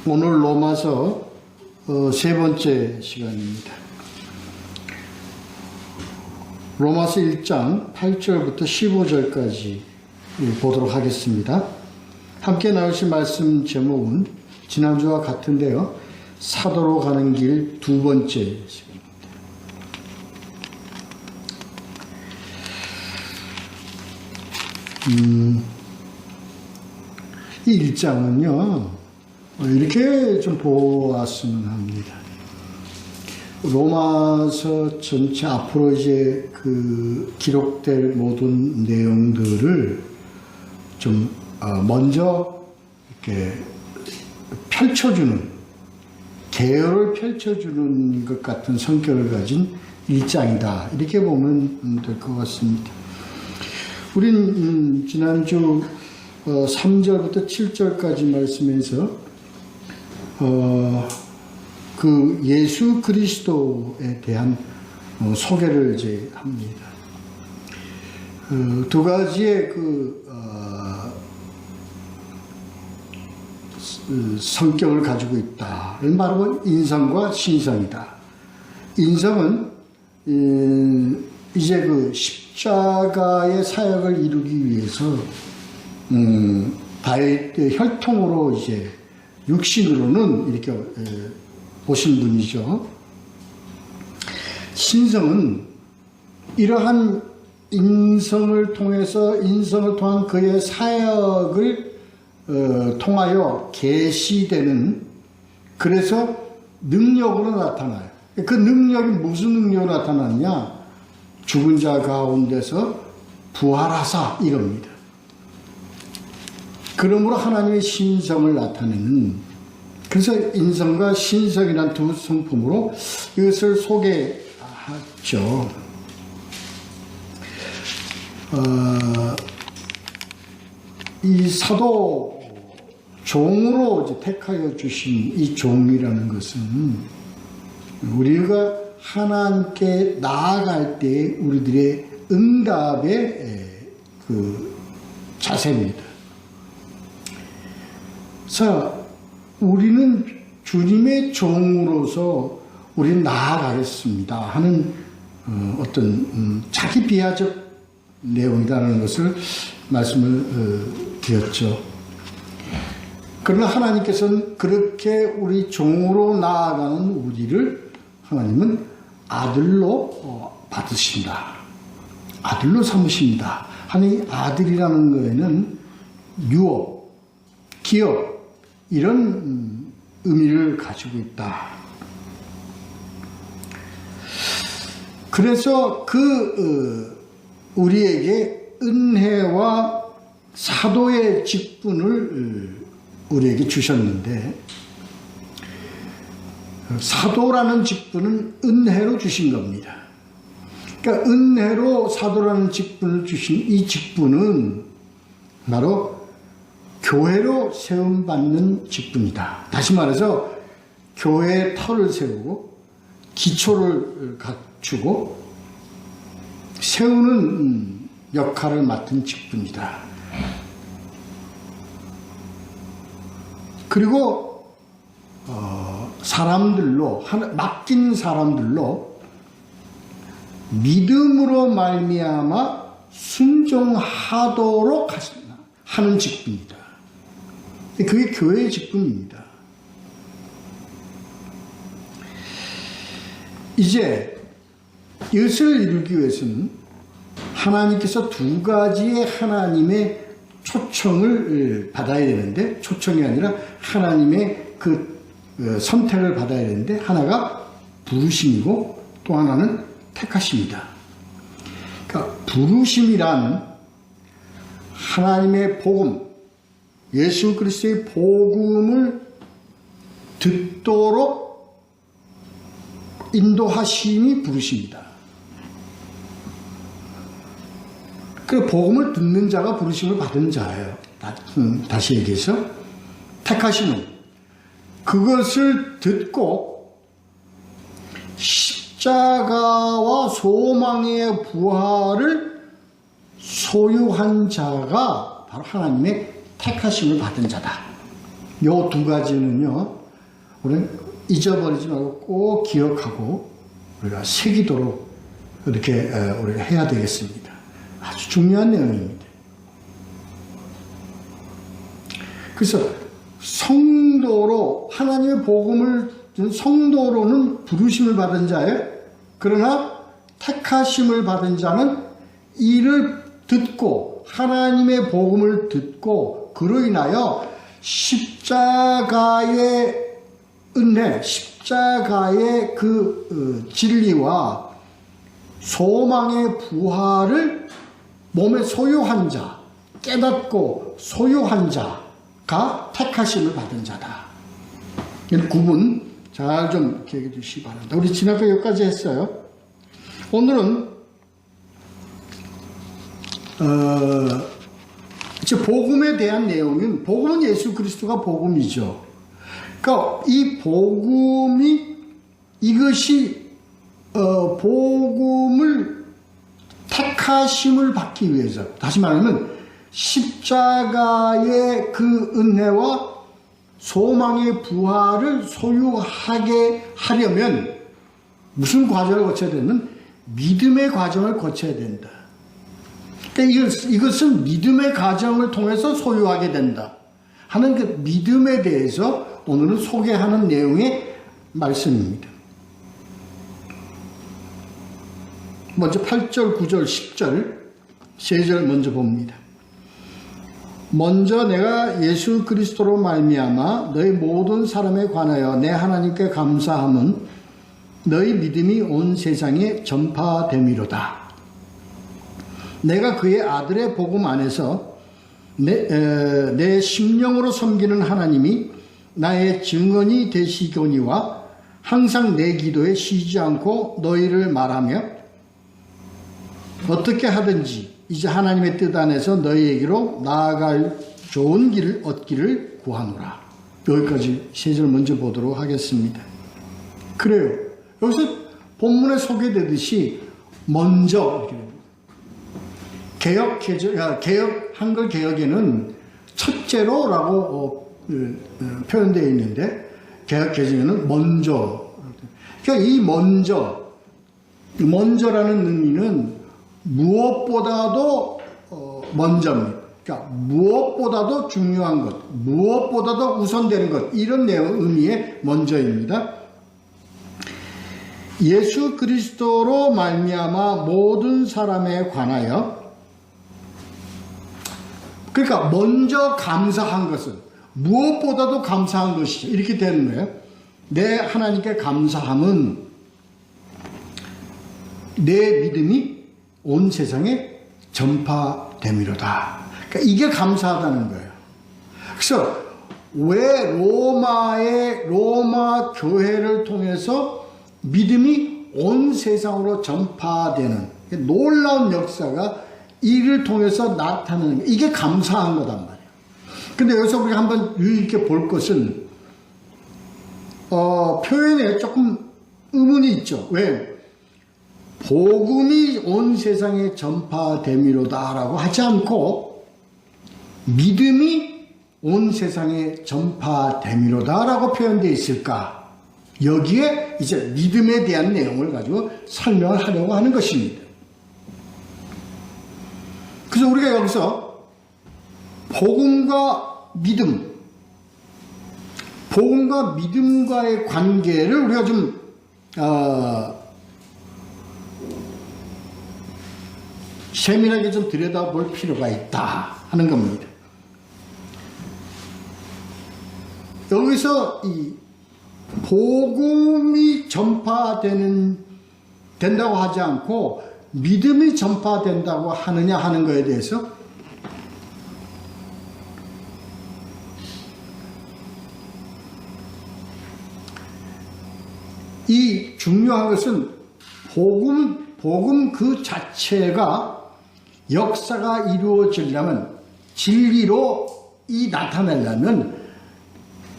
오늘 로마서 세 번째 시간입니다. 로마서 1장 8절부터 15절까지 보도록 하겠습니다. 함께 나누실 말씀 제목은 지난주와 같은데요. 사도로 가는 길 두 번째 시간입니다. 이 1장은요. 이렇게 좀 보았으면 합니다. 로마서 전체 앞으로 이제 기록될 모든 내용들을 좀 먼저 이렇게 펼쳐주는, 계열을 펼쳐주는 것 같은 성격을 가진 1장이다. 이렇게 보면 될 것 같습니다. 우린 지난주 3절부터 7절까지 말씀에서 예수 그리스도에 대한 소개를 이제 합니다. 두 가지의 성격을 가지고 있다. 바로 인성과 신성이다. 인성은 이제 십자가의 사역을 이루기 위해서 혈통으로 이제 육신으로는 이렇게 오신 분이죠. 신성은 이러한 인성을 통한 그의 사역을 통하여 계시되는, 그래서 능력으로 나타나요. 그 능력이 무슨 능력으로 나타나느냐? 죽은 자 가운데서 부활하사 이겁니다. 그러므로 하나님의 신성을 나타내는, 그래서 인성과 신성이라는 두 성품으로 이것을 소개하죠. 이 사도 종으로 이제 택하여 주신 이 종이라는 것은 우리가 하나님께 나아갈 때 우리들의 응답의 자세입니다. 자, 우리는 주님의 종으로서 우리는 나아가겠습니다 하는 어떤 자기 비하적 내용이라는 것을 말씀을 드렸죠. 그러나 하나님께서는 그렇게 우리 종으로 나아가는 우리를 하나님은 아들로 받으신다. 아들로 삼으십니다. 하나님 아들이라는 거에는 유업, 기업, 이런 의미를 가지고 있다. 그래서 우리에게 은혜와 사도의 직분을 우리에게 주셨는데, 사도라는 직분은 은혜로 주신 겁니다. 그러니까 은혜로 사도라는 직분을 주신 이 직분은 바로 교회로 세움받는 직분이다. 다시 말해서 교회의 터를 세우고 기초를 갖추고 세우는 역할을 맡은 직분이다. 그리고 사람들로, 맡긴 사람들로 믿음으로 말미암아 순종하도록 하는 직분이다. 그게 교회의 직분입니다. 이제 이것을 이루기 위해서는 하나님께서 두 가지의 하나님의 초청을 받아야 되는데, 초청이 아니라 하나님의 선택을 받아야 되는데, 하나가 부르심이고 또 하나는 택하심이다. 그러니까 부르심이란 하나님의 복음, 예수 그리스도의 복음을 듣도록 인도하심이 부르심이다. 그 복음을 듣는 자가 부르심을 받은 자예요. 다시 얘기해서 택하심은 그것을 듣고 십자가와 소망의 부활을 소유한 자가 바로 하나님의 택하심을 받은 자다. 요 두 가지는요, 우리는 잊어버리지 말고 꼭 기억하고 우리가 새기도록 이렇게 우리가 해야 되겠습니다. 아주 중요한 내용입니다. 그래서 성도로 하나님의 복음을 성도로는 부르심을 받은 자예요. 그러나 택하심을 받은 자는 이를 듣고 하나님의 복음을 듣고 그로 인하여 십자가의 은혜, 십자가의 그 진리와 소망의 부활을 몸에 소유한 자, 깨닫고 소유한 자가 택하심을 받은 자다. 이 구분 잘 좀 기억해 주시기 바랍니다. 우리 지난주에 여기까지 했어요. 오늘은 이제 복음에 대한 내용은, 복음은 예수 그리스도가 복음이죠. 그러니까 이 복음이, 이것이 복음을 택하심을 받기 위해서, 다시 말하면 십자가의 그 은혜와 소망의 부활을 소유하게 하려면 무슨 과정을 거쳐야 되는? 믿음의 과정을 거쳐야 된다. 그러니까 이것은 믿음의 과정을 통해서 소유하게 된다 하는 그 믿음에 대해서 오늘은 소개하는 내용의 말씀입니다. 먼저 8절, 9절, 10절, 3절 먼저 봅니다. 먼저 내가 예수 그리스도로 말미암아 너희 모든 사람에 관하여 내 하나님께 감사함은 너희 믿음이 온 세상에 전파됨이로다. 내가 그의 아들의 복음 안에서 내 심령으로 섬기는 하나님이 나의 증언이 되시거니와 항상 내 기도에 쉬지 않고 너희를 말하며 어떻게 하든지 이제 하나님의 뜻 안에서 너희에게로 나아갈 좋은 길을 얻기를 구하노라. 여기까지 3절 먼저 보도록 하겠습니다. 그래요. 여기서 본문에 소개되듯이 먼저 한글 개역에는 첫째로라고 표현되어 있는데 개역 개정에는 먼저. 그러니까 이 먼저라는 의미는 무엇보다도 먼저입니다. 그러니까 무엇보다도 중요한 것, 무엇보다도 우선되는 것, 이런 의미의 먼저입니다. 예수 그리스도로 말미암아 모든 사람에 관하여, 그러니까 먼저 감사한 것은 무엇보다도 감사한 것이죠. 이렇게 되는 거예요. 내 하나님께 감사함은 내 믿음이 온 세상에 전파됨이로다. 그러니까 이게 감사하다는 거예요. 그래서 왜 로마 교회를 통해서 믿음이 온 세상으로 전파되는 놀라운 역사가 이를 통해서 나타나는 게, 이게 감사한 거단 말이에요. 근데 여기서 우리가 한번 유의 있게 볼 것은 표현에 조금 의문이 있죠. 왜? 복음이 온 세상에 전파됨이로다 라고 하지 않고 믿음이 온 세상에 전파됨이로다 라고 표현되어 있을까? 여기에 이제 믿음에 대한 내용을 가지고 설명을 하려고 하는 것입니다. 그래서 우리가 여기서 복음과 믿음과의 관계를 우리가 좀 세밀하게 좀 들여다볼 필요가 있다 하는 겁니다. 여기서 이 복음이 된다고 하지 않고 믿음이 전파된다고 하느냐 하는 것에 대해서 이 중요한 것은 복음 그 자체가 역사가 이루어지려면, 진리로 나타내려면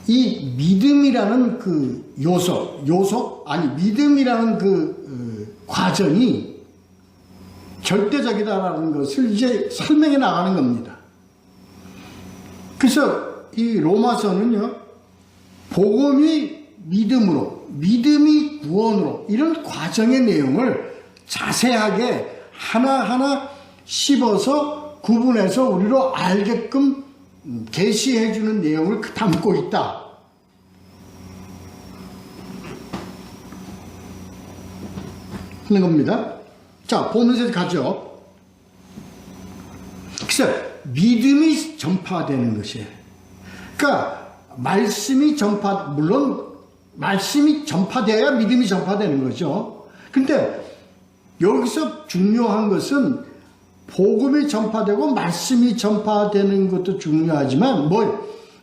이 믿음이라는 그 믿음이라는 그 과정이 절대적이다라는 것을 이제 설명해 나가는 겁니다. 그래서 이 로마서는요, 복음이 믿음으로, 믿음이 구원으로, 이런 과정의 내용을 자세하게 하나하나 씹어서 구분해서 우리로 알게끔 계시해 주는 내용을 담고 있다. 하는 겁니다. 자, 보면서 가죠. 그래서 믿음이 전파되는 것이에요. 그러니까 말씀이 물론 말씀이 전파돼야 믿음이 전파되는 거죠. 근데 여기서 중요한 것은 복음이 전파되고 말씀이 전파되는 것도 중요하지만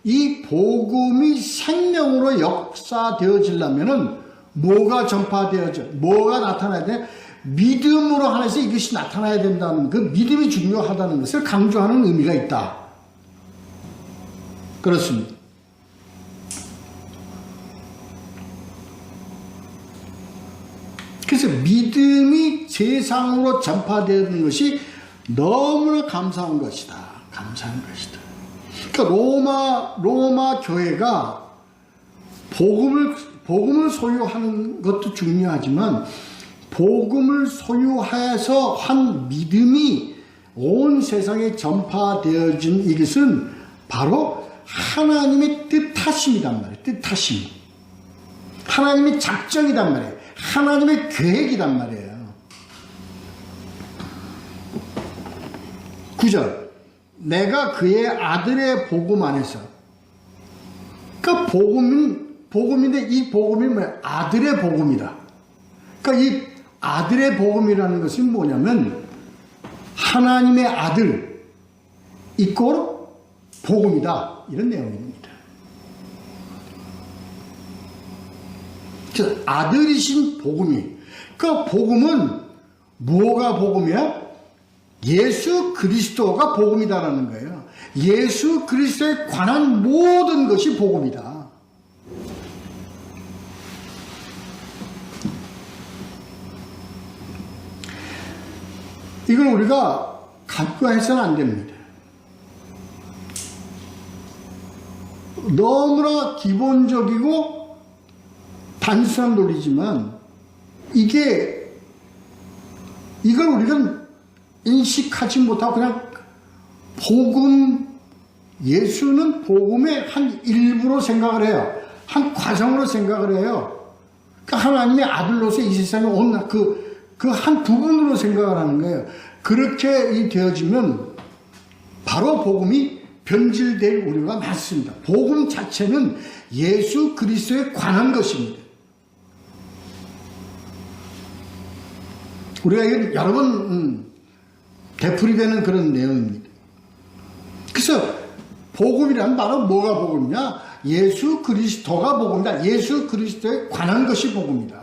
이 복음이 생명으로 역사되어지려면은 뭐가 전파되어져, 뭐가 나타나야 돼? 믿음으로 하나서 이것이 나타나야 된다는, 그 믿음이 중요하다는 것을 강조하는 의미가 있다. 그렇습니다. 그래서 믿음이 세상으로 전파되는 것이 너무나 감사한 것이다. 감사한 것이다. 그러니까 로마 교회가 복음을 소유하는 것도 중요하지만 복음을 소유하여서 한 믿음이 온 세상에 전파되어진 이것은 바로 하나님의 뜻하심이란 말이에요. 뜻하심. 하나님의 작정이란 말이에요. 하나님의 계획이란 말이에요. 9절. 내가 그의 아들의 복음 안에서. 그러니까 복음인데 이 복음이 뭐야? 아들의 복음이다. 그러니까 이 아들의 복음이라는 것은 뭐냐면 하나님의 아들 이꼴 복음이다. 이런 내용입니다. 아들이신 복음이. 그 복음은 뭐가 복음이야? 예수 그리스도가 복음이다라는 거예요. 예수 그리스도에 관한 모든 것이 복음이다. 이걸 우리가 간과해서는 안 됩니다. 너무나 기본적이고 단순한 논리지만 이걸 우리가 인식하지 못하고 그냥 예수는 복음의 한 일부로 생각을 해요. 한 과정으로 생각을 해요. 그러니까 하나님의 아들로서 이 세상에 온 그 한 부분으로 생각을 하는 거예요. 그렇게 되어지면 바로 복음이 변질될 우려가 많습니다. 복음 자체는 예수 그리스도에 관한 것입니다. 우리가 여러 번 되풀이되는 그런 내용입니다. 그래서 복음이란 바로 뭐가 복음이냐? 예수 그리스도가 복음이다. 예수 그리스도에 관한 것이 복음이다.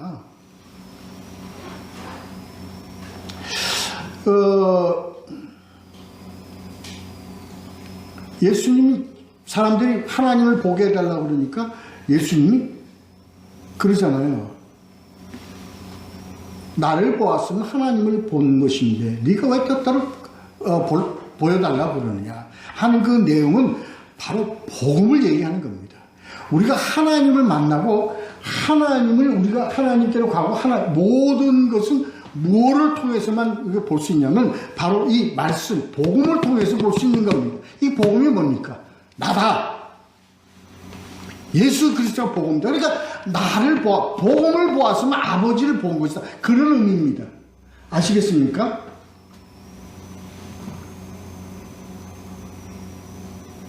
예수님이 사람들이 하나님을 보게 해달라고 그러니까 예수님이 그러잖아요. 나를 보았으면 하나님을 본 것인데 네가 왜 따로 보여달라고 그러느냐 하는 그 내용은 바로 복음을 얘기하는 겁니다. 우리가 하나님을 만나고 우리가 하나님께로 가고 모든 것은 뭐를 통해서만 볼 수 있냐면 바로 이 말씀, 복음을 통해서 볼 수 있는 겁니다. 이 복음이 뭡니까? 나다. 예수 그리스도가 복음이다. 그러니까 복음을 보았으면 아버지를 본 것이다. 그런 의미입니다. 아시겠습니까?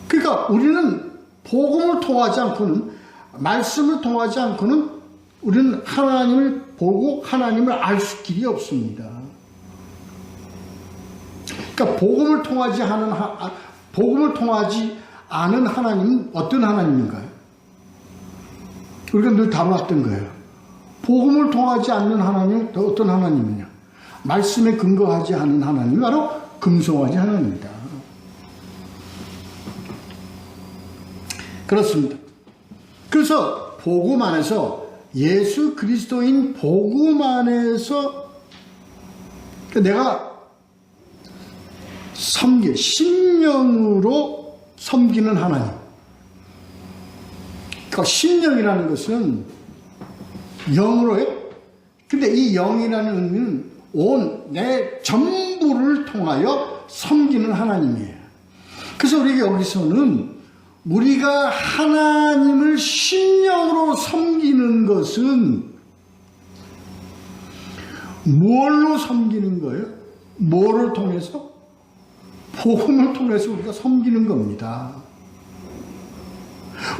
그러니까 우리는 복음을 통하지 않고는, 말씀을 통하지 않고는 우리는 하나님을 보고 하나님을 알 수 길이 없습니다. 그러니까 복음을 통하지 않은 하나님은 어떤 하나님인가요? 우리가 늘 다뤄왔던 거예요. 복음을 통하지 않는 하나님은 어떤 하나님이냐? 말씀에 근거하지 않은 하나님이 바로 금송아지 하나님입니다. 그렇습니다. 그래서 복음 안에서 예수 그리스도인 복음 안에서 내가 심령으로 섬기는 하나님, 그러니까 심령이라는 것은 영으로요. 근데 이 영이라는 의미는 온 내 전부를 통하여 섬기는 하나님이에요. 그래서 우리가 여기서는 우리가 하나님을 심령으로 섬기는 것은 뭘로 섬기는 거예요? 뭐를 통해서? 복음을 통해서 우리가 섬기는 겁니다.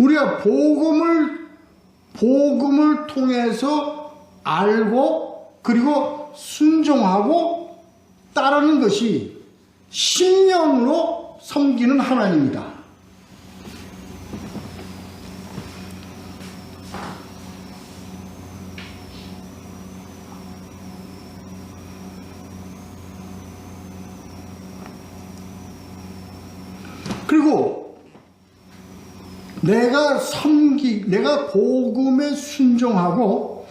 우리가 복음을 통해서 알고 그리고 순종하고 따르는 것이 심령으로 섬기는 하나님이다. 그리고 내가 복음에 순종하고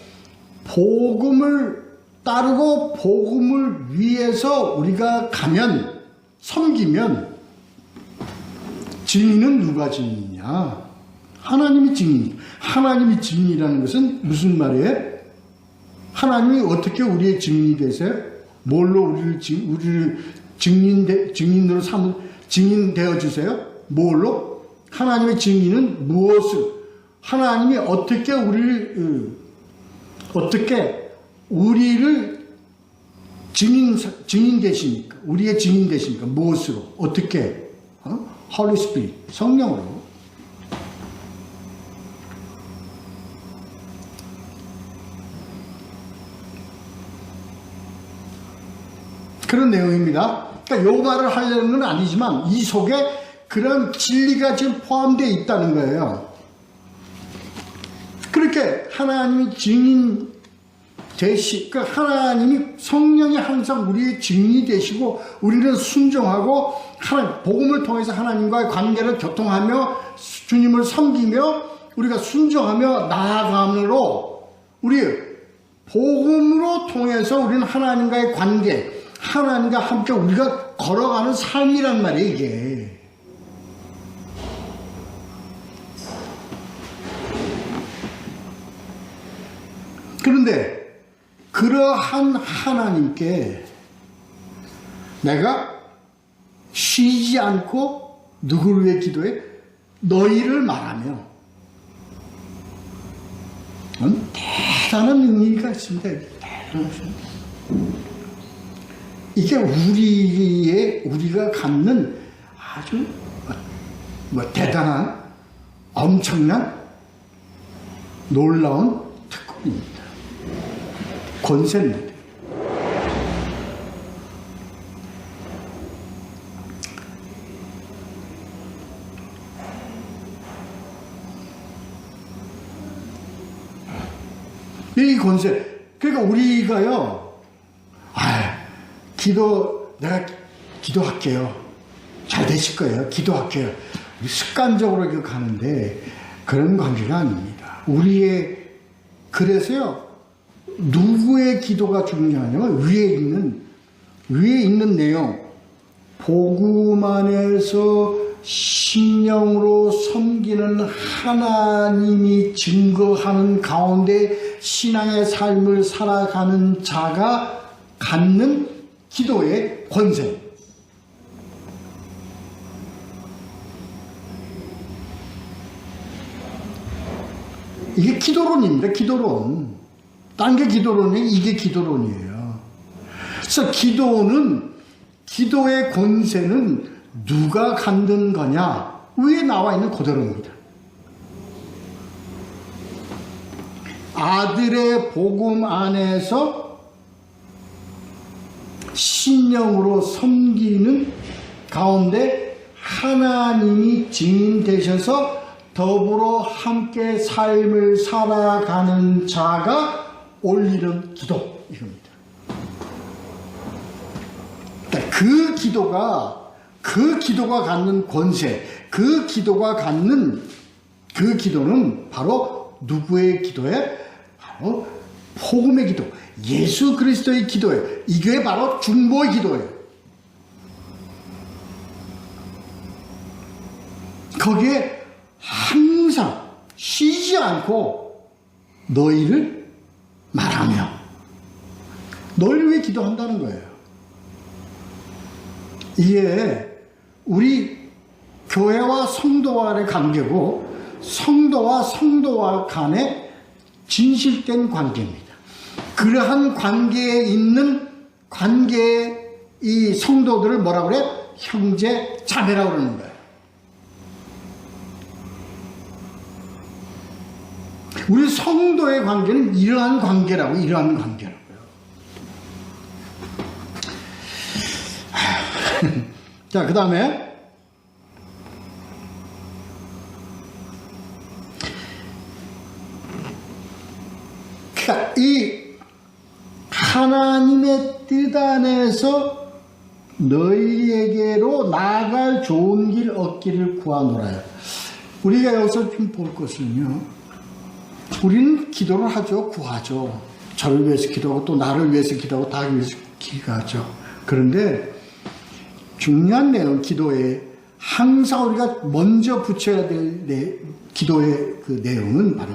복음을 따르고 복음을 위해서 우리가 가면 섬기면 증인은 누가 증인이냐? 하나님이 증인. 하나님이 증인이라는 것은 무슨 말이에요? 하나님이 어떻게 우리의 증인이 되세요? 뭘로 우리를 증인으로 증인되어 주세요? 뭘로? 하나님의 증인은 무엇을? 하나님이 어떻게 우리를 증인 되십니까? 우리의 증인 되십니까? 무엇으로? 어떻게? Holy Spirit, 성령으로. 그런 내용입니다. 그러니까 요 말을 하려는 건 아니지만 이 속에 그런 진리가 지금 포함되어 있다는 거예요. 그렇게 하나님이 증인 그러니까 하나님이 성령이 항상 우리의 증인이 되시고 우리는 순종하고 복음을 통해서 하나님과의 관계를 교통하며 주님을 섬기며 우리가 순종하며 나아감으로 우리 복음으로 통해서 우리는 하나님과의 관계, 하나님과 함께 우리가 걸어가는 삶이란 말이에요, 이게. 그런데 그러한 하나님께 내가 쉬지 않고 누구를 위해 기도해? 너희를 말하며 대단한 의미가 있습니다. 이게 우리가 갖는 아주 대단한 엄청난 놀라운 특권입니다. 권세입니다. 이 권세. 그러니까 우리가요, 내가 기도할게요. 잘 되실 거예요. 기도할게요. 습관적으로 이렇게 가는데 그런 관계가 아닙니다. 그래서요, 누구의 기도가 중요하냐면 위에 있는 내용, 복음 안에서 심령으로 섬기는 하나님이 증거하는 가운데 신앙의 삶을 살아가는 자가 갖는 기도의 권세. 이게 기도론입니다. 기도론. 딴 게 기도론이 이게 기도론이에요. 그래서 기도의 권세는 누가 갖는 거냐? 위에 나와 있는 그대로입니다. 아들의 복음 안에서 신령으로 섬기는 가운데 하나님이 증인 되셔서 더불어 함께 삶을 살아가는 자가 올리는 기도, 이겁니다. 그 기도가 갖는 권세, 그 기도는 바로 누구의 기도예요? 바로 복음의 기도, 예수 그리스도의 기도예요. 이게 바로 중보의 기도예요. 거기에 항상 쉬지 쉬지 않고 너희를 말하며 너희를 위해 기도한다는 거예요. 이게 우리 교회와 성도와의 관계고 성도와 성도와 간의 진실된 관계입니다. 그러한 관계에 있는 관계의 이 성도들을 뭐라고 그래? 형제, 자매라고 그러는 거예요. 우리 성도의 관계는 이러한 관계라고요. 자, 그 다음에 이 하나님의 뜻 안에서 너희에게로 나아갈 좋은 길 얻기를 구하노라요. 우리가 여기서 좀 볼 것은요, 우리는 기도를 하죠. 구하죠. 저를 위해서 기도하고 또 나를 위해서 기도하고 다 위해서 기도하죠. 그런데 중요한 내용, 기도에 항상 우리가 먼저 붙여야 될 기도의 그 내용은 바로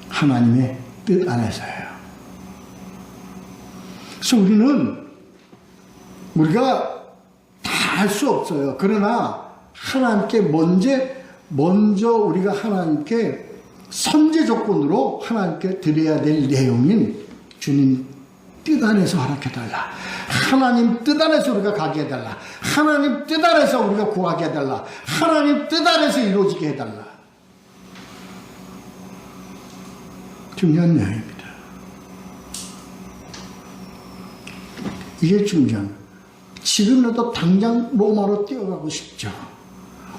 하나님의 뜻 안에서예요. 그래서 우리가 다 할 수 없어요. 그러나 하나님께 먼저 우리가 하나님께 선제 조건으로 하나님께 드려야 될 내용인 주님 뜻 안에서 허락해달라. 하나님 뜻 안에서 우리가 가게 해달라. 하나님 뜻 안에서 우리가 구하게 해달라. 하나님 뜻 안에서 이루어지게 해달라. 중요한 내용입니다. 이게 중요한 거예요. 지금이라도 당장 로마로 뛰어가고 싶죠.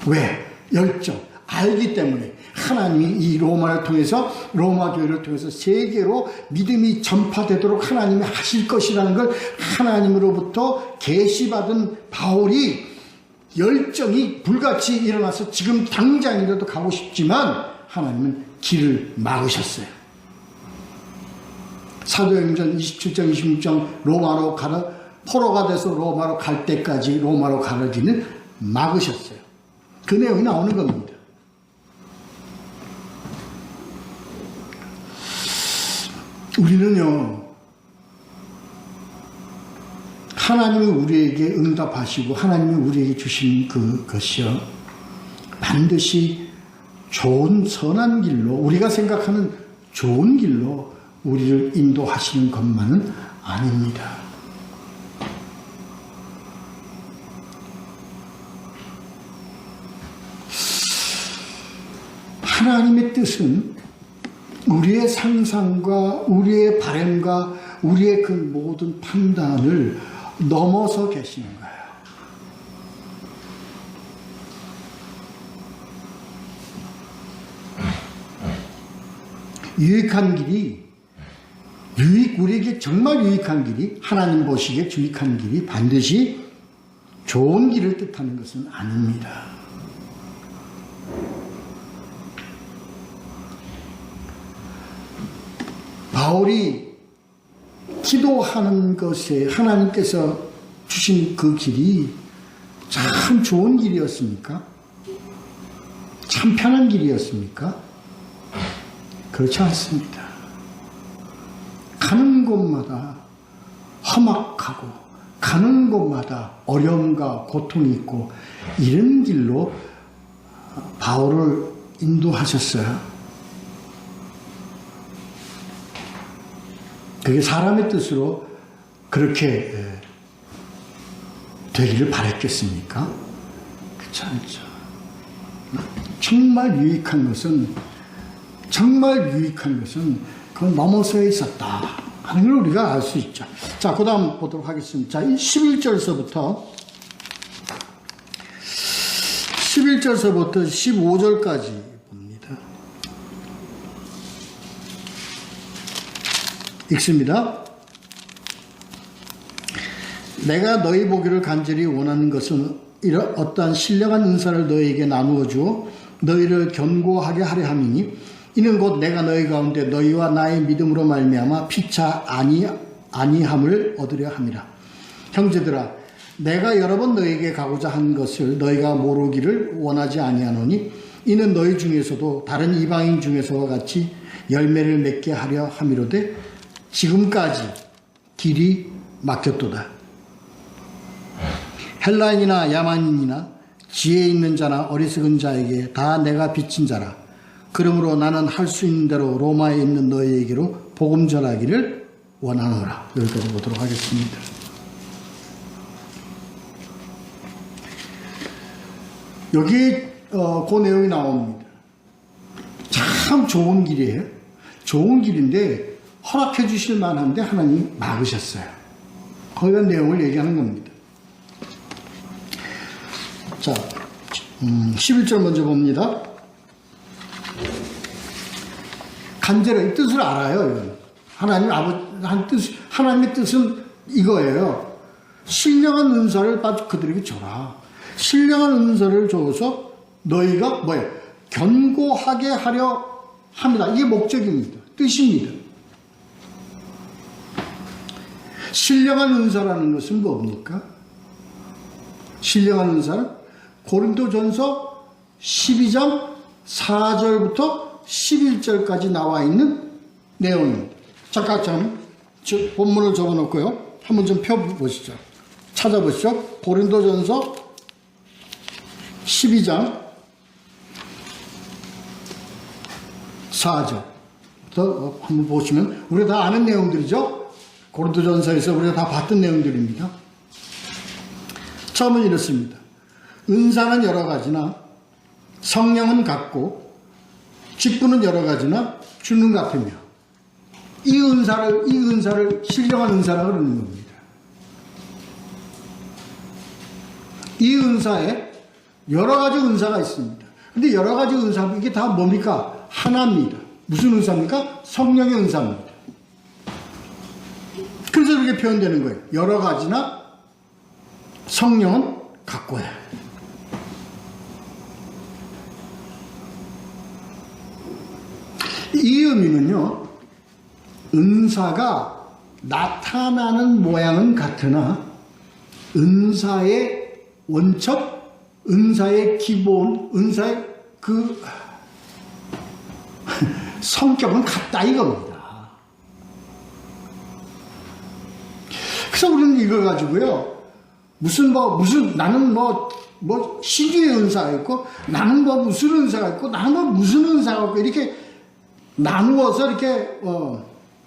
왜? 열정. 알기 때문에 하나님이 이 로마 교회를 통해서 세계로 믿음이 전파되도록 하나님이 하실 것이라는 걸 하나님으로부터 계시받은 바울이 열정이 불같이 일어나서 지금 당장이라도 가고 싶지만 하나님은 길을 막으셨어요. 사도행전 27장 26장 포로가 돼서 로마로 갈 때까지 로마로 가르기는 막으셨어요. 그 내용이 나오는 겁니다. 우리는요, 하나님이 우리에게 응답하시고 하나님이 우리에게 주신 그것이요, 반드시 좋은 선한 길로, 우리가 생각하는 좋은 길로 우리를 인도하시는 것만은 아닙니다. 하나님의 뜻은 우리의 상상과 우리의 바람과 우리의 그 모든 판단을 넘어서 계시는 거예요. 유익한 길이, 우리에게 정말 유익한 길이, 하나님 보시기에 유익한 길이 반드시 좋은 길을 뜻하는 것은 아닙니다. 바울이 기도하는 것에 하나님께서 주신 그 길이 참 좋은 길이었습니까? 참 편한 길이었습니까? 그렇지 않습니다. 가는 곳마다 험악하고 가는 곳마다 어려움과 고통이 있고 이런 길로 바울을 인도하셨어요. 그게 사람의 뜻으로 그렇게 되기를 바랬겠습니까? 그렇지 않죠. 정말 유익한 것은 그건 넘어서 있었다 하는 걸 우리가 알 수 있죠. 자, 그 다음 보도록 하겠습니다. 자, 11절서부터 15절까지 읽습니다. 내가 너희 보기를 간절히 원하는 것은 이런 어떠한 신령한 은사를 너희에게 나누어 주어 너희를 견고하게 하려 함이니 이는 곧 내가 너희 가운데 너희와 나의 믿음으로 말미암아 피차 아니함을 얻으려 함이라. 형제들아, 내가 여러 번 너희에게 가고자 한 것을 너희가 모르기를 원하지 아니하노니 이는 너희 중에서도 다른 이방인 중에서와 같이 열매를 맺게 하려 함이로되 지금까지 길이 막혔도다. 헬라인이나 야만인이나 지혜 있는 자나 어리석은 자에게 다 내가 빚진 자라. 그러므로 나는 할 수 있는 대로 로마에 있는 너희에게로 복음 전하기를 원하노라. 여기까지 보도록 하겠습니다. 여기 그 내용이 나옵니다. 참 좋은 길이에요. 좋은 길인데 허락해 주실 만한데 하나님이 막으셨어요. 거기가 내용을 얘기하는 겁니다. 자, 11절 먼저 봅니다. 간절히 뜻을 알아요. 이건. 하나님의 뜻은 이거예요. 신령한 은사를 그들에게 줘라. 신령한 은사를 줘서 너희가 뭐예요? 견고하게 하려 합니다. 이게 목적입니다. 뜻입니다. 신령한 은사라는 것은 뭡니까? 신령한 은사는 고린도전서 12장 4절부터 11절까지 나와 있는 내용입니다. 잠깐 본문을 적어놓고요. 한번 좀 펴보시죠. 찾아보시죠. 고린도전서 12장 4절부터 한번 보시면 우리가 다 아는 내용들이죠. 고린도전서에서 우리가 다 봤던 내용들입니다. 처음은 이렇습니다. 은사는 여러 가지나 성령은 같고 직분은 여러 가지나 주는 같으며 이 은사를 신령한 은사라고 그러는 겁니다. 이 은사에 여러 가지 은사가 있습니다. 근데 여러 가지 은사, 이게 다 뭡니까? 하나입니다. 무슨 은사입니까? 성령의 은사입니다. 그래서 이렇게 표현되는 거예요. 여러 가지나 성령은 같고요. 이 의미는요, 은사가 나타나는 모양은 같으나 은사의 원칙, 은사의 기본, 은사의 그 성격은 같다 이겁니다. 그래서 우리는 이걸 가지고요, 나는 신주의 은사가 있고, 나는 무슨 은사가 있고, 나는 무슨 은사가 있고, 이렇게 나누어서 이렇게,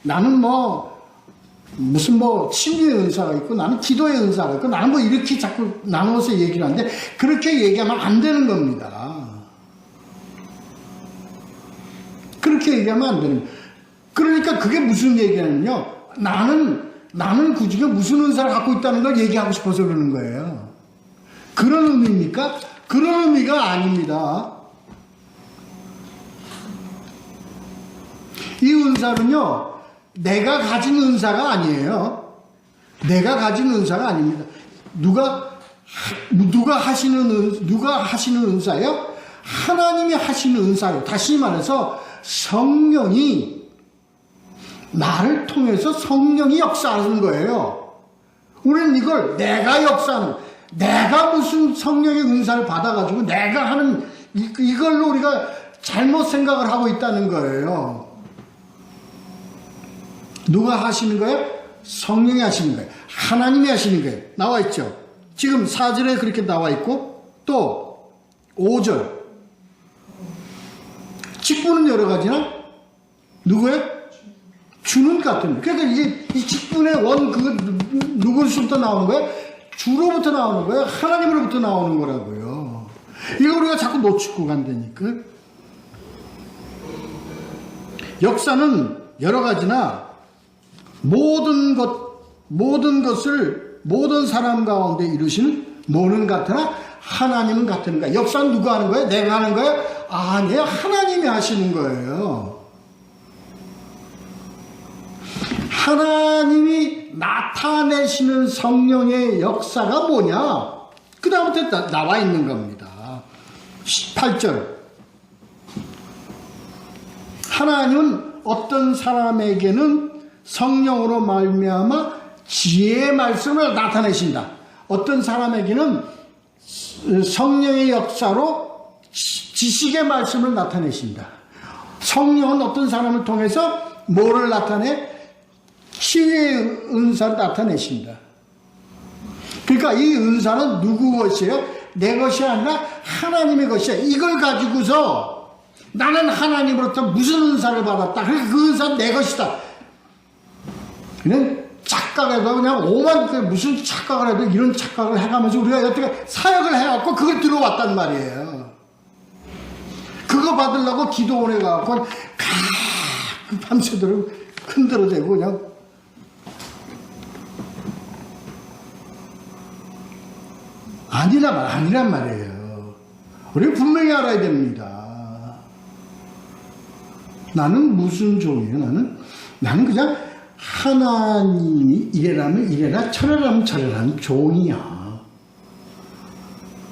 나는 신주의 은사가 있고, 나는 기도의 은사가 있고, 나는 이렇게 자꾸 나누어서 얘기를 하는데, 그렇게 얘기하면 안 되는 겁니다. 그렇게 얘기하면 안 되는 거예요. 그러니까 그게 무슨 얘기냐면요, 나는 그 중에 무슨 은사를 갖고 있다는 걸 얘기하고 싶어서 그러는 거예요. 그런 의미입니까? 그런 의미가 아닙니다. 이 은사는요, 내가 가진 은사가 아니에요. 내가 가진 은사가 아닙니다. 누가 하시는 은사예요? 하나님이 하시는 은사예요. 다시 말해서 성령이 나를 통해서 성령이 역사하는 거예요. 우리는 이걸 내가 무슨 성령의 은사를 받아가지고 내가 하는 이걸로 우리가 잘못 생각을 하고 있다는 거예요. 누가 하시는 거예요? 성령이 하시는 거예요. 하나님이 하시는 거예요. 나와 있죠. 지금 4절에 그렇게 나와 있고, 또 5절 직분은 여러 가지나 누구예요? 주는 같은. 그러니까 이게 이 직분의 누구로부터 나오는 거예요? 주로부터 나오는 거예요? 하나님으로부터 나오는 거라고요. 이거 우리가 자꾸 놓치고 간다니까. 역사는 여러 가지나 모든 것을 모든 사람 가운데 이루시는 노는 같으나 하나님은 같은 거야. 역사는 누가 하는 거예요? 내가 하는 거예요? 아니에요. 하나님이 하시는 거예요. 하나님이 나타내시는 성령의 역사가 뭐냐? 그 다음부터 나와 있는 겁니다. 18절. 하나님은 어떤 사람에게는 성령으로 말미암아 지혜의 말씀을 나타내신다. 어떤 사람에게는 성령의 역사로 지식의 말씀을 나타내신다. 성령은 어떤 사람을 통해서 뭐를 나타내? 치유의 은사를 나타내신다. 그러니까 이 은사는 누구 것이에요? 내 것이 아니라 하나님의 것이야. 이걸 가지고서 나는 하나님으로부터 무슨 은사를 받았다. 그러니까 그 은사는 내 것이다. 그냥 착각해도 그냥 오만 무슨 착각을 해도 이런 착각을 해가면서 우리가 여태까지 사역을 해갖고 그걸 들어왔단 말이에요. 그거 받으려고 기도원에 가갖고 밤새도록 흔들어대고 그냥 아니란 말이에요. 우리 분명히 알아야 됩니다. 나는 무슨 종이에요? 나는 그냥 하나님이 이래라면 이래라, 저래라면 저래라는 종이야.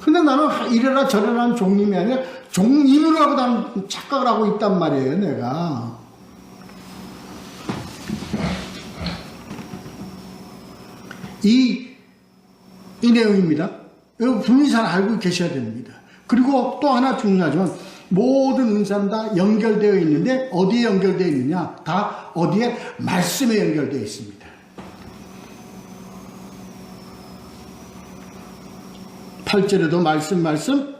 근데 나는 이래라 저래라는 종님이 아니라 종님이라고 나는 착각을 하고 있단 말이에요, 내가. 이 내용입니다. 이거 분명히 잘 알고 계셔야 됩니다. 그리고 또 하나 중요하지만 모든 은사는 다 연결되어 있는데 어디에 연결되어 있느냐? 다 어디에? 말씀에 연결되어 있습니다. 8절에도 말씀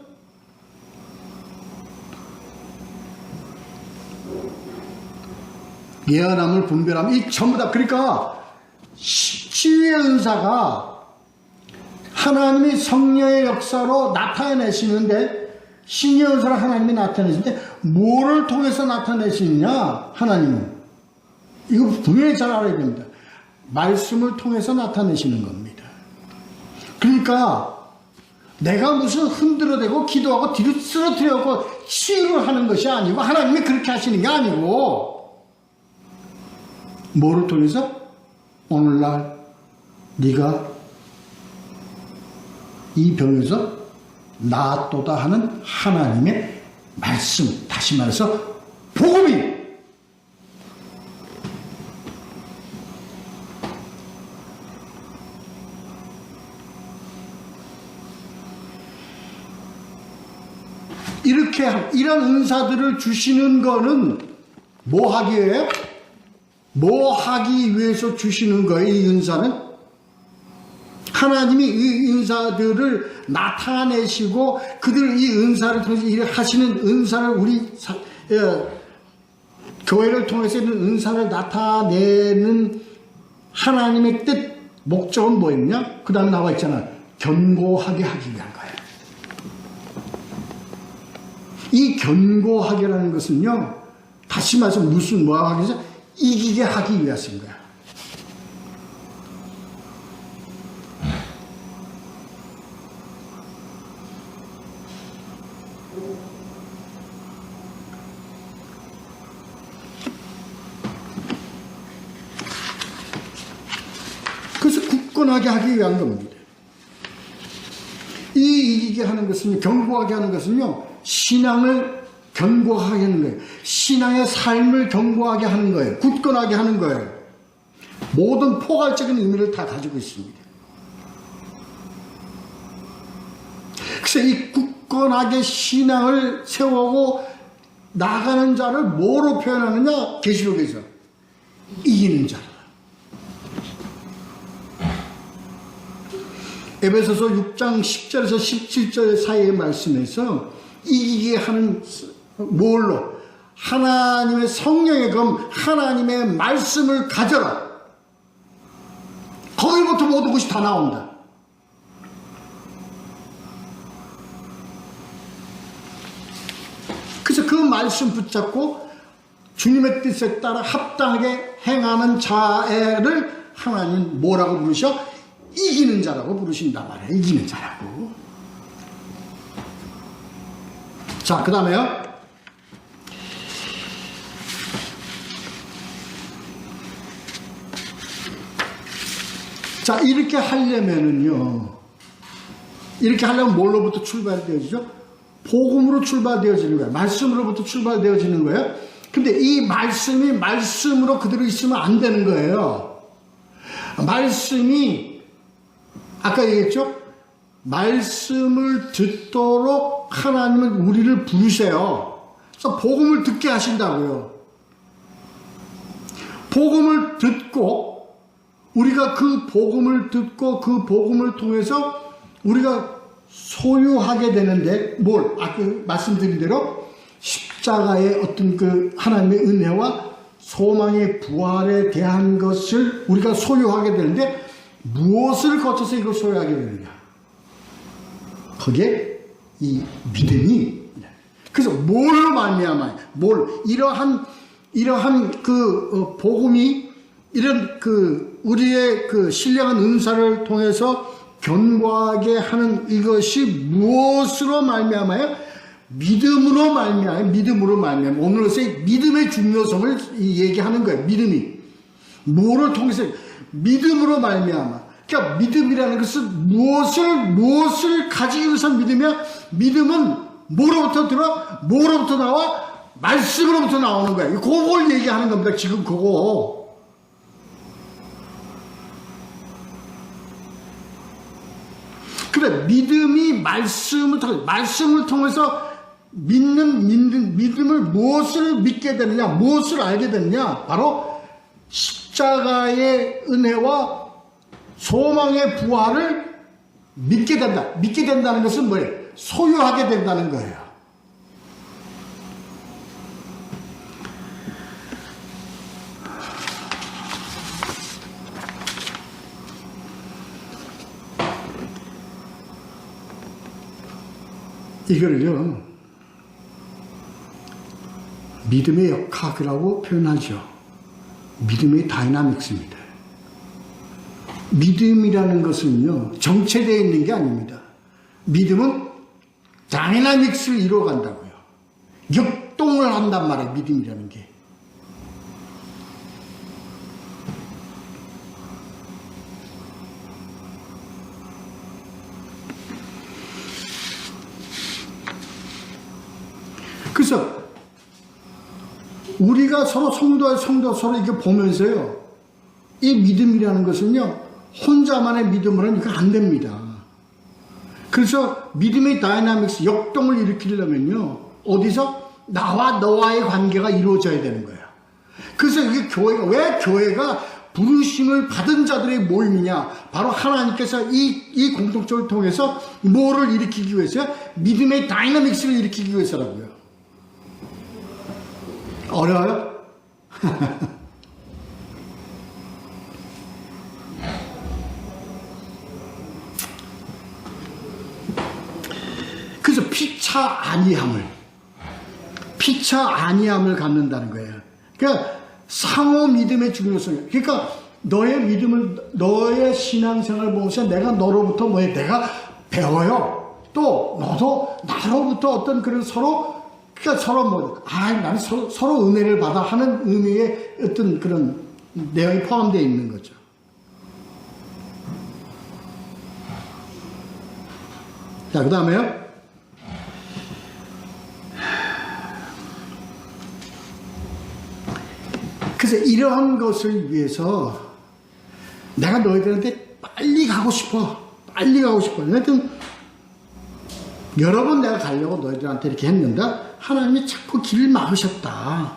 예언함을 분별함 이 전부 다 그러니까 치유의 은사가 하나님이 성령의 역사로 나타내시는데 신의 은사를 하나님이 나타내시는데 뭐를 통해서 나타내시느냐? 하나님은 이거 분명히 잘 알아야 됩니다. 말씀을 통해서 나타내시는 겁니다. 그러니까 내가 무슨 흔들어대고 기도하고 뒤로 쓰러뜨려고 치유를 하는 것이 아니고 하나님이 그렇게 하시는 게 아니고 뭐를 통해서? 오늘날 네가 이 병에서 나았도다 하는 하나님의 말씀, 다시 말해서 복음이 이런 은사들을 주시는 거는 뭐 하기 위해? 뭐 하기 위해서 주시는 거예요? 이 은사는 하나님이 이 은사들을 나타내시고 그들 이 은사를 통해서 하시는 은사를 우리 교회를 통해서 있는 은사를 나타내는 하나님의 뜻 목적은 뭐였냐? 그 다음에 나와 있잖아. 견고하게 하기 위한 거예요. 이 견고하게라는 것은요, 다시 말해서 뭐 하기 위해서? 이기게 하기 위해서인 거야. 그래서 굳건하게 하기 위한 겁니다. 이기게 하는 것은요, 견고하게 하는 것은요, 신앙을 견고하게 하는 거예요. 신앙의 삶을 견고하게 하는 거예요. 굳건하게 하는 거예요. 모든 포괄적인 의미를 다 가지고 있습니다. 그래서 이 굳건하게 신앙을 세우고 나가는 자를 뭐로 표현하느냐? 계시록에서 이기는 자라. 에베소서 6장 10절에서 17절 사이의 말씀에서 이기게 하는 뭘로? 하나님의 성령의 검, 하나님의 말씀을 가져라. 거기부터 모든 것이 다 나온다. 그래서 그 말씀 붙잡고 주님의 뜻에 따라 합당하게 행하는 자를 하나님 뭐라고 부르셔? 이기는 자라고 부르신단 말이에요. 이기는 자라고. 자, 그 다음에요. 자, 이렇게 하려면은요, 이렇게 하려면 뭘로부터 출발되어지죠? 복음으로 출발되어지는 거예요. 말씀으로부터 출발되어지는 거예요. 근데 이 말씀이 말씀으로 그대로 있으면 안 되는 거예요. 말씀이, 아까 얘기했죠? 말씀을 듣도록 하나님은 우리를 부르세요. 그래서 복음을 듣게 하신다고요. 복음을 듣고 우리가 그 복음을 듣고 그 복음을 통해서 우리가 소유하게 되는데 뭘? 아까 말씀드린 대로 십자가의 어떤 그 하나님의 은혜와 소망의 부활에 대한 것을 우리가 소유하게 되는데 무엇을 거쳐서 이걸 소유하게 되느냐? 거기에 이 믿음이, 그래서 뭘로 말미암아 이러한 그 복음이 이런 그 우리의 그 신령한 은사를 통해서 견고하게 하는 이것이 무엇으로 말미암아요? 믿음으로 말미암아. 오늘의 믿음의 중요성을 얘기하는 거예요. 믿음이 뭐를 통해서? 믿음으로 말미암아. 그러니까 믿음이라는 것은 무엇을 가지기 위해서 믿으면, 믿음은 뭐로부터 나와? 말씀으로부터 나오는 거예요. 그걸 얘기하는 겁니다. 지금 그거. 그래, 믿음이 말씀을 통해서 믿음을 무엇을 믿게 되느냐, 무엇을 알게 되느냐, 바로 십자가의 은혜와 소망의 부활을 믿게 된다. 믿게 된다는 것은 뭐예요? 소유하게 된다는 거예요. 이걸요, 믿음의 역학이라고 표현하죠. 믿음의 다이나믹스입니다. 믿음이라는 것은요, 정체되어 있는 게 아닙니다. 믿음은 다이나믹스를 이루어간다고요. 역동을 한단 말이에요, 믿음이라는 게. 그래서 우리가 서로 성도 서로 이렇게 보면서요, 이 믿음이라는 것은요, 혼자만의 믿음으로는 이거 안 됩니다. 그래서 믿음의 다이나믹스, 역동을 일으키려면요, 어디서? 나와 너와의 관계가 이루어져야 되는 거예요. 그래서 이게 왜 교회가 부르심을 받은 자들의 모임이냐? 바로 하나님께서 이 공동체를 통해서 뭐를 일으키기 위해서요? 믿음의 다이나믹스를 일으키기 위해서라고요. 어려워요? 그래서 피차 아니함을 갖는다는 거예요. 그러니까 상호 믿음의 중요성. 그러니까 너의 신앙생활을 보면서 내가 너로부터 내가 배워요. 또 너도 나로부터 어떤 그런 그러니까 서로 나는 서로 은혜를 받아 하는 의미의 어떤 그런 내용이 포함되어 있는 거죠. 자, 그 다음에요. 그래서 이러한 것을 위해서 내가 너희들한테 빨리 가고 싶어. 하여튼 여러 번 내가 가려고 너희들한테 이렇게 했는데 하나님이 자꾸 길을 막으셨다.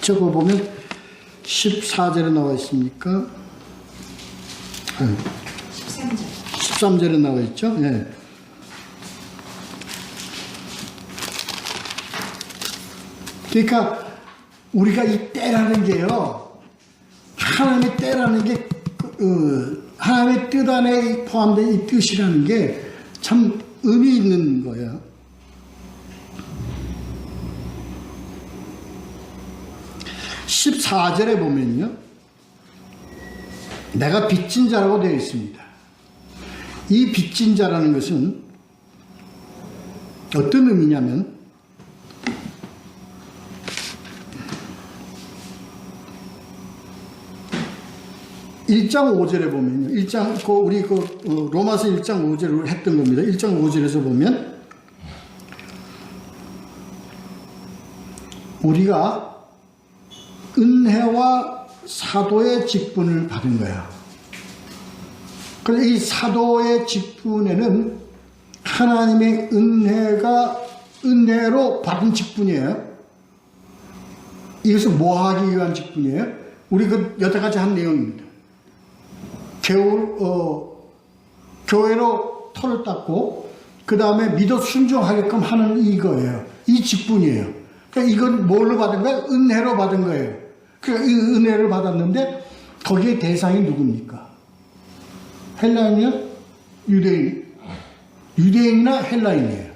저거 보면 14절에 나와 있습니까? 13절에 나와 있죠? 네. 그러니까 우리가 이 때라는 게요, 하나님의 때라는 게 하나님의 뜻 안에 포함된 이 뜻이라는 게 참 의미 있는 거예요. (14절에) 보면요, 내가 빚진 자라고 되어 있습니다. 이 빚진 자라는 것은 어떤 의미냐면, 1장 5절에 보면요. 우리 로마서 1장 5절을 했던 겁니다. 1장 5절에서 보면, 우리가 은혜와 사도의 직분을 받은 거야. 그래서 이 사도의 직분에는 하나님의 은혜로 받은 직분이에요. 이것을 뭐 하기 위한 직분이에요? 우리 여태까지 한 내용입니다. 교회로 터를 닦고 그 다음에 믿어 순종하게끔 하는 이거예요. 이 직분이에요. 그러니까 이건 뭘로 받은 거예요? 은혜로 받은 거예요. 그러니까 이 은혜를 받았는데 거기에 대상이 누굽니까? 헬라인이요? 유대인? 유대인이나 헬라인이에요.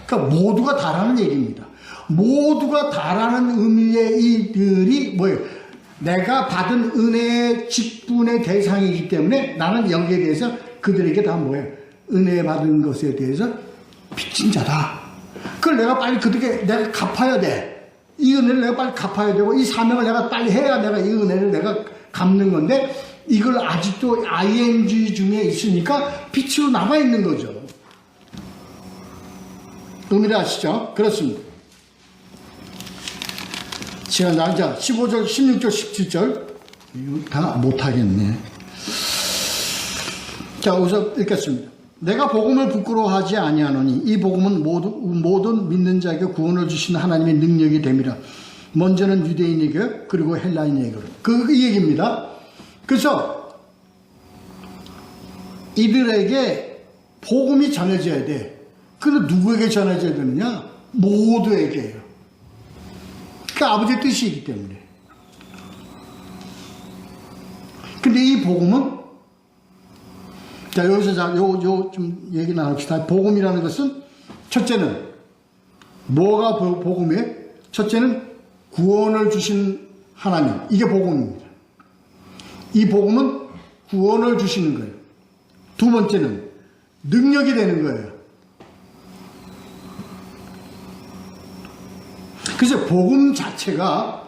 그러니까 모두가 다라는 얘기입니다. 모두가 다라는 의미의 이들이 뭐예요? 내가 받은 은혜의 직분의 대상이기 때문에 나는 여기에 대해서 그들에게 다 뭐예요? 은혜 받은 것에 대해서 빚진 자다. 그걸 내가 빨리 그들에게 내가 갚아야 돼. 이 은혜를 내가 빨리 갚아야 되고 이 사명을 내가 빨리 해야 내가 이 은혜를 내가 갚는 건데 이걸 아직도 ing 중에 있으니까 빛으로 남아있는 거죠. 의미를 아시죠? 그렇습니다. 시간 자 15절, 16절, 17절 이거 다 못하겠네. 자, 우선 읽겠습니다. 내가 복음을 부끄러워하지 아니하노니 이 복음은 모든 믿는 자에게 구원을 주시는 하나님의 능력이 됨이라. 먼저는 유대인에게 그리고 헬라인에게. 이 얘기입니다. 그래서 이들에게 복음이 전해져야 돼. 그럼 누구에게 전해져야 되느냐? 모두에게요. 그러니까 아버지의 뜻이기 때문에. 근데 이 복음은 자, 여기서 좀 얘기 나눕시다. 복음이라는 것은 첫째는 뭐가 복음이에요? 첫째는 구원을 주신 하나님. 이게 복음입니다. 이 복음은 구원을 주시는 거예요. 두 번째는 능력이 되는 거예요. 그래서 복음 자체가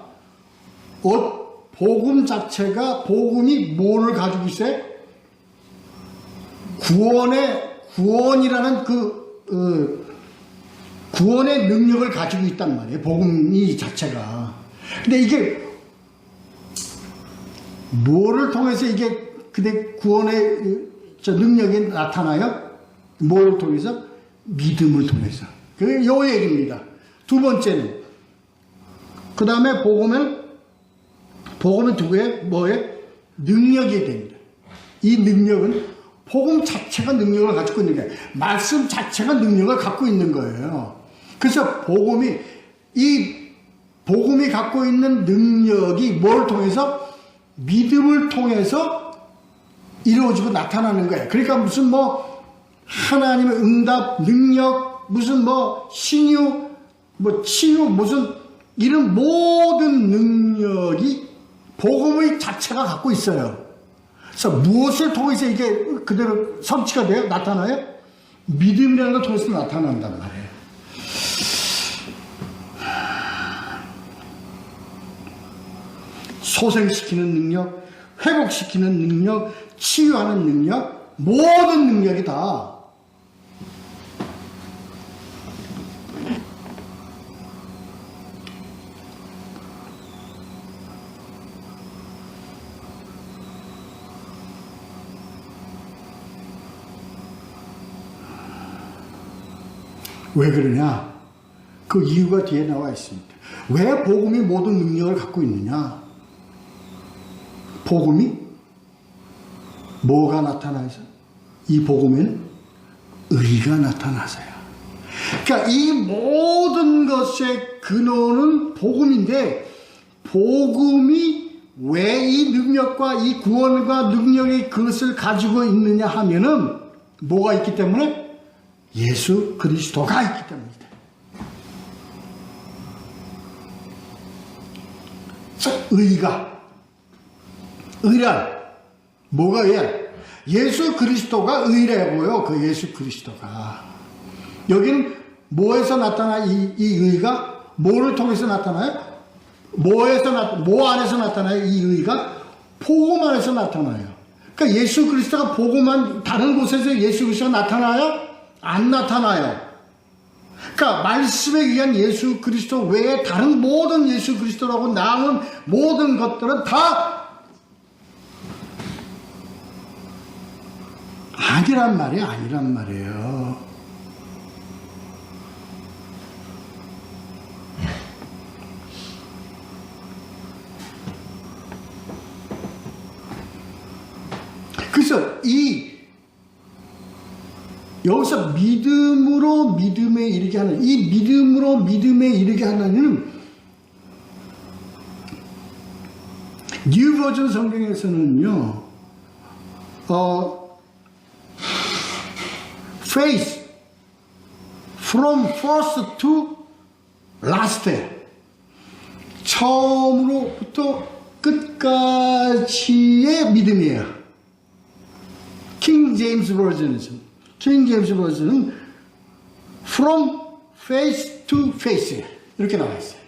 복음이 뭐를 가지고 있어요? 구원이라는 구원의 능력을 가지고 있단 말이에요. 복음이 자체가. 근데 이게 뭐를 통해서 이게 구원의 능력이 나타나요? 뭐를 통해서? 믿음을 통해서. 그게 요 얘기입니다. 두 번째는 그 다음에 복음은 두 개의 뭐예요? 능력이 됩니다. 이 능력은 복음 자체가 능력을 가지고 있는 거예요. 말씀 자체가 능력을 갖고 있는 거예요. 그래서 복음이 갖고 있는 능력이 뭘 통해서? 믿음을 통해서 이루어지고 나타나는 거예요. 그러니까 무슨 하나님의 응답, 능력, 무슨 신유, 치유, 이런 모든 능력이 복음의 자체가 갖고 있어요. 그래서 무엇을 통해서 이게 그대로 성취가 돼요? 나타나요? 믿음이라는 걸 통해서 나타난단 말이에요. 소생시키는 능력, 회복시키는 능력, 치유하는 능력, 모든 능력이 다 왜 그러냐? 그 이유가 뒤에 나와 있습니다. 왜 복음이 모든 능력을 갖고 있느냐? 복음이 뭐가 나타나서? 이 복음에는 의가 나타나서요. 그러니까 이 모든 것의 근원은 복음인데 복음이 왜 이 능력과 이 구원과 능력의 그것을 가지고 있느냐 하면은 뭐가 있기 때문에? 예수 그리스도가 있기 때문이다. 의란 뭐가 의야? 예수 그리스도가 의라고요. 그 예수 그리스도가. 여기는 뭐에서 나타나? 이 의가 뭐를 통해서 나타나요? 뭐 안에서 나타나요? 이 의가 복음 안에서 나타나요. 그러니까 예수 그리스도가 복음한 다른 곳에서 예수 그리스도가 나타나요? 안 나타나요. 그러니까 말씀에 의한 예수 그리스도 외에 다른 모든 예수 그리스도라고 나오는 모든 것들은 다 아니란 말이에요. 그래서 여기서 믿음으로 믿음에 이르게 하는, 이 믿음으로 믿음에 이르게 하나는 뉴 버전 성경에서는요, faith from first to last, 처음으로부터 끝까지의 믿음이에요. 킹 제임스 버전은 from face to face 이렇게 나와 있어요.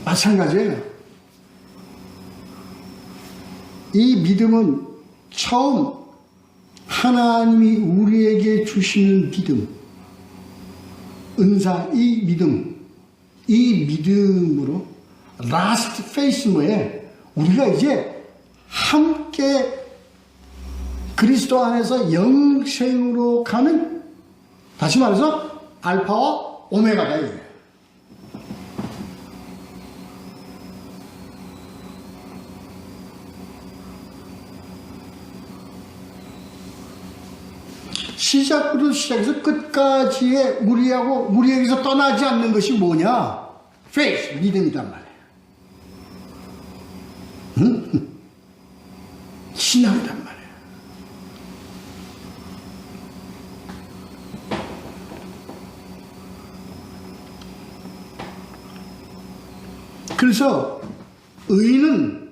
마찬가지예요. 이 믿음은 처음 하나님이 우리에게 주시는 믿음, 은사, 이 믿음으로 last face 뭐에 우리가 이제 함께 그리스도 안에서 영생으로 가는, 다시 말해서 알파와 오메가다 이거예요. 시작부터 시작해서 끝까지의 우리에게서 떠나지 않는 것이 뭐냐? faith, 믿음이란 말이에요. 신앙이란 말이에요. 그래서 의는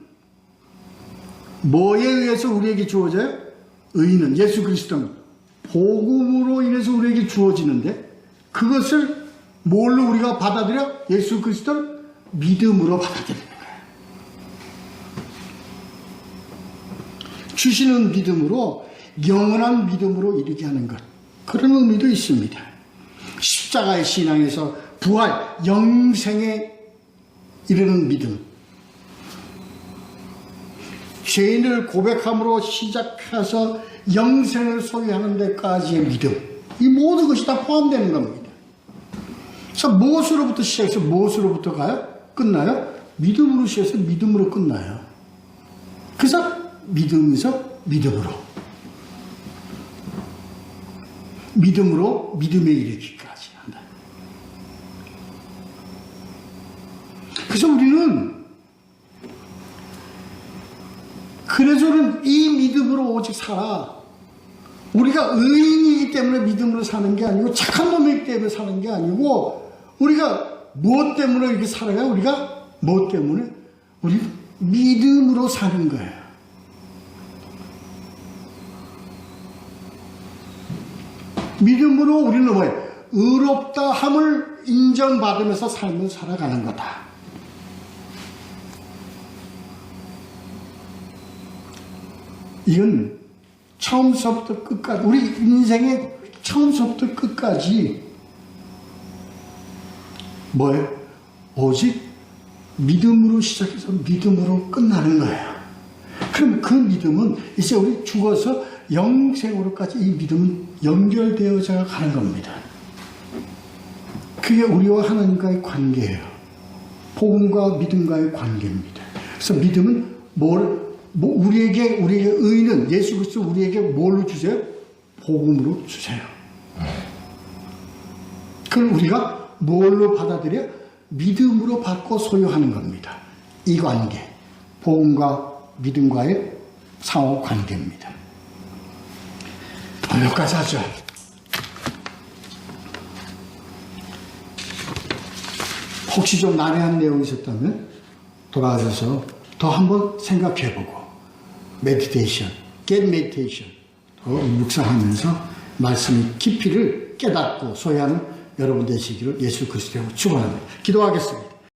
뭐에 의해서 우리에게 주어져요? 의는 예수 그리스도 복음으로 인해서 우리에게 주어지는데, 그것을 뭘로 우리가 받아들여? 예수 그리스도를 믿음으로 받아들이는 거예요. 주시는 믿음으로, 영원한 믿음으로 이르게 하는 것, 그런 의미도 있습니다. 십자가의 신앙에서 부활, 영생에 이르는 믿음, 죄인을 고백함으로 시작해서 영생을 소유하는 데까지의 믿음, 이 모든 것이 다 포함되는 겁니다. 그래서 무엇으로부터 시작해서 무엇으로부터 가요? 끝나요? 믿음으로 시작해서 믿음으로 끝나요. 그래서 믿음에서 믿음으로 믿음에 이르기까지 한다. 그래서 우리는 그래서는 이 믿음으로 오직 살아. 우리가 의인이기 때문에 믿음으로 사는 게 아니고, 착한 놈이기 때문에 사는 게 아니고, 우리가 무엇 때문에 이렇게 살아가요? 우리가 무엇 때문에? 우리 믿음으로 사는 거예요. 믿음으로 우리는 뭐예요? 의롭다 함을 인정받으면서 삶을 살아가는 거다. 이건 처음서부터 끝까지, 우리 인생의 처음서부터 끝까지 뭐예요? 오직 믿음으로 시작해서 믿음으로 끝나는 거예요. 그럼 그 믿음은 이제 우리 죽어서 영생으로까지 이 믿음은 연결되어져 가는 겁니다. 그게 우리와 하나님과의 관계예요. 복음과 믿음과의 관계입니다. 그래서 믿음은 우리에게 의는 예수 그리스도 우리에게 뭘로 주세요? 복음으로 주세요. 그걸 우리가 뭘로 받아들여? 믿음으로 받고 소유하는 겁니다. 이 관계, 복음과 믿음과의 상호 관계입니다. 여기까지 하죠. 혹시 좀 난해한 내용이 있었다면 돌아가셔서 더 한번 생각해보고 메디테이션, get meditation 묵상하면서 말씀의 깊이를 깨닫고 소유하는 여러분 되시기를 예수 그리스도로 축원합니다. 기도하겠습니다.